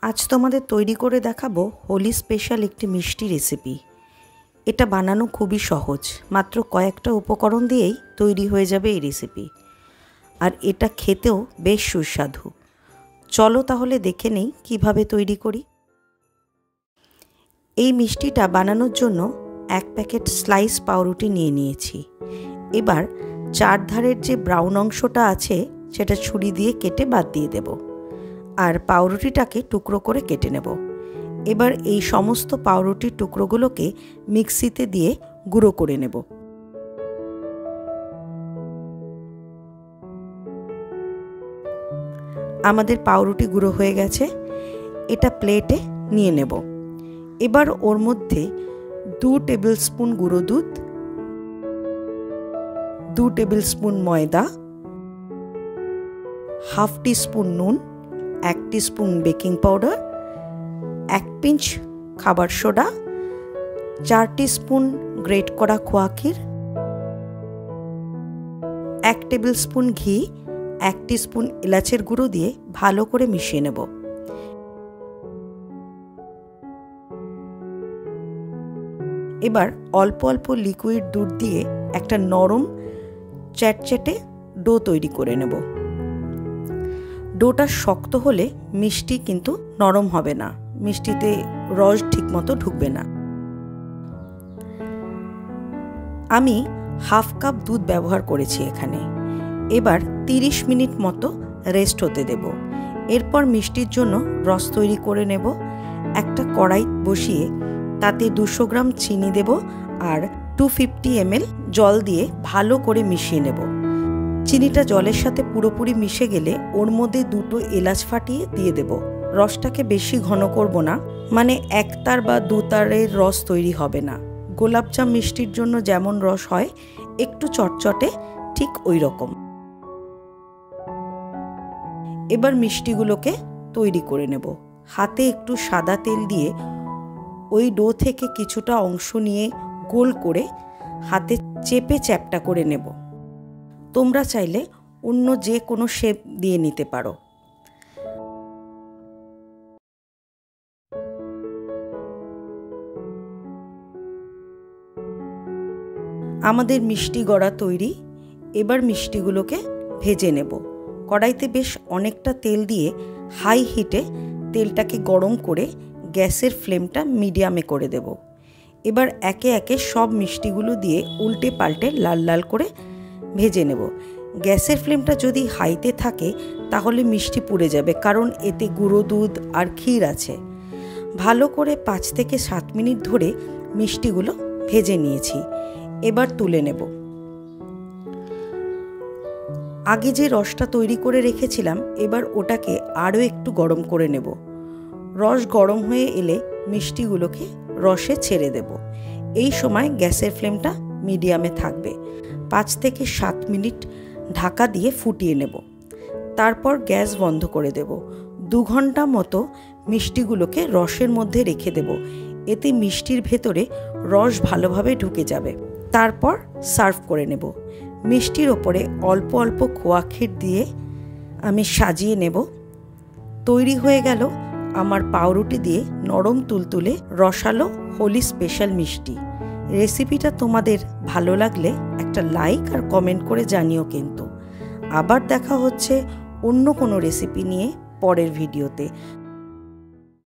আজ তোমাদের তৈরি করে দেখাবো হোলি স্পেশাল একটি মিষ্টি রেসিপি। এটা বানানো খুবই সহজ, মাত্র কয়েকটা উপকরণ দিয়েই তৈরি হয়ে যাবে এই রেসিপি। আর এটা খেতেও বেশ সুস্বাদু। চলো তাহলে দেখে নেই কিভাবে তৈরি করি। এই মিষ্টিটা বানানোর জন্য 1 প্যাকেট স্লাইস পাউরুটি নিয়ে নিয়েছি। এবার চারধারের যে ব্রাউন অংশটা আছে সেটা ছুরি দিয়ে কেটে বাদ দিয়ে দেব। আর পাউরুটিটাকে টুকরো করে কেটে নেব। এবার এই সমস্ত পাউরুটির টুকরোগুলোকে মিক্সিতে দিয়ে গুঁড়ো করে নেব। আমাদের পাউরুটি গুঁড়ো হয়ে গেছে, এটা প্লেটে নিয়ে নেব। এবার ওর মধ্যে 2 টেবিল স্পুন গুঁড়ো দুধ, 2 টেবিল স্পুন ময়দা, হাফ টিস্পুন নুন, 1 টিস্পুন বেকিং পাউডার, 1 পিঞ্চ খাবার সোডা, 4 টিস্পুন গ্রেট করা খোয়া ক্ষীর, 1 টেবিল স্পুন ঘি, 1 টিস্পুন এলাচের গুঁড়ো দিয়ে ভালো করে মিশিয়ে নেব। এবার অল্প অল্প লিকুইড দুধ দিয়ে একটা নরম চ্যাটচ্যাটে ডো তৈরি করে নেব। ডোটা শক্ত হলে মিষ্টি কিন্তু নরম হবে না, মিষ্টিতে রস ঠিকমতো ঢুকবে না। আমি হাফ কাপ দুধ ব্যবহার করেছি এখানে। এবার 30 মিনিট মতো রেস্ট হতে দেব। এরপর মিষ্টির জন্য রস তৈরি করে নেব। একটা কড়াই বসিয়ে তাতে 200 গ্রাম চিনি দেব আর 250 ml জল দিয়ে ভালো করে মিশিয়ে নেব। চিনিটা জলের সাথে পুরোপুরি মিশে গেলে ওর মধ্যে 2টো এলাচ ফাটিয়ে দিয়ে দেব। রসটাকে বেশি ঘন করব না, মানে 1 তার বা 2 তারের রস তৈরি হবে না। গোলাপজাম মিষ্টির জন্য যেমন রস হয় একটু চটচটে, ঠিক ওই রকম। এবার মিষ্টিগুলোকে তৈরি করে নেব। হাতে একটু সাদা তেল দিয়ে ওই ডো থেকে কিছুটা অংশ নিয়ে গোল করে হাতে চেপে চ্যাপটা করে নেব। তোমরা চাইলে অন্য যে কোনো শেপ দিয়ে নিতে পারো। আমাদের মিষ্টি গড়া তৈরি। এবার মিষ্টিগুলোকে ভেজে নেব। কড়াইতে বেশ অনেকটা তেল দিয়ে হাই হিটে তেলটাকে গরম করে গ্যাসের ফ্লেমটা মিডিয়ামে করে দেব। এবার একে একে সব মিষ্টিগুলো দিয়ে উল্টে পাল্টে লাল লাল করে ভেজে নেব। গ্যাসের ফ্লেমটা যদি হাইতে থাকে তাহলে মিষ্টি পুড়ে যাবে, কারণ এতে গুঁড়ো দুধ আর ক্ষীর আছে। ভালো করে 5 থেকে 7 মিনিট ধরে মিষ্টিগুলো ভেজে নিয়েছি। এবার তুলে নেব। আগে যে রসটা তৈরি করে রেখেছিলাম, এবার ওটাকে আরও একটু গরম করে নেব। রস গরম হয়ে এলে মিষ্টিগুলোকে রসে ছেড়ে দেব। এই সময় গ্যাসের ফ্লেমটা মিডিয়ামে থাকবে। 5 থেকে 7 মিনিট ঢাকা দিয়ে ফুটিয়ে নেব। তারপর গ্যাস বন্ধ করে দেব। 2 ঘন্টা মতো মিষ্টিগুলোকে রসের মধ্যে রেখে দেব। এতে মিষ্টির ভেতরে রস ভালোভাবে ঢুকে যাবে। তারপর সার্ভ করে নেব। মিষ্টির ওপরে অল্প অল্প খোয়া ক্ষীর দিয়ে আমি সাজিয়ে নেব। তৈরি হয়ে গেল আমার পাউরুটি দিয়ে নরম তুলতুলে রসালো হোলি স্পেশাল মিষ্টি। রেসিপিটা তোমাদের ভালো লাগলে একটা লাইক আর কমেন্ট করে জানিও কিন্তু। আবার দেখা হচ্ছে অন্য কোনো রেসিপি নিয়ে পরের ভিডিওতে।